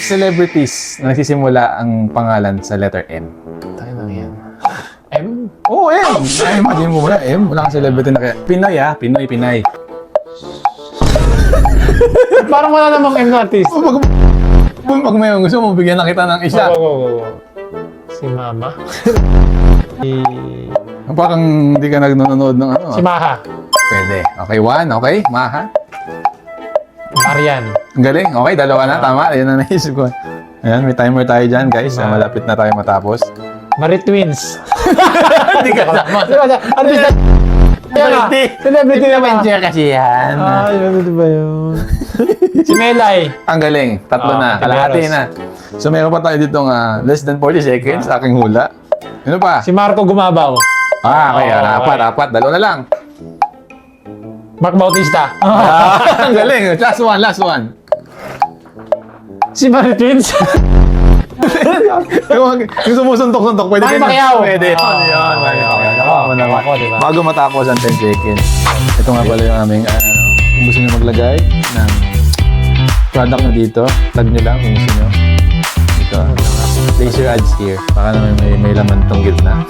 celebrities na nagsisimula ang pangalan sa letter M. Tayo lang yan. M? Oo, M! Ay, imagine mo muna, M. Wala kang celebrity na kaya. Pinoy Pinay. Parang wala namang M na artist. Pag may gusto mo, bigyan na kita ng isa. Si Mama. Si... Parang hindi ka nanonood ng ano. Si Maha. Pwede. Okay, 1. Okay, Maha. Marian. Ang galing. Okay, dalawa na. Tama. Ayan na naisip ko. Ayan, may timer tayo dyan, guys. Malapit na tayo matapos. Marie Twins. Hindi ka sama. Artist na... Celebrity naman. kasi yan. Ay, ano ba yun? Si Melay. Ang galing. Tatlo na. Kalahati na. So, meron pa tayo ditong less than 40 seconds sa aking hula. Ano pa? Si Marco Gumabaw. Okay. Apat. Dalawa na lang. Mark Bautista. Ang galing. Last one. Si Marie Twins. Yung sumusuntok-suntok, pwede Manny din. Pacquiao. Pwede. Yun. Ako, diba? Bago matapos ang 10 seconds, ito nga pala yung aming, kung gusto nyo maglagay ng product nyo dito, tag nyo lang kung gusto nyo. Ito. Place your ads here. Baka naman may laman tong gitna.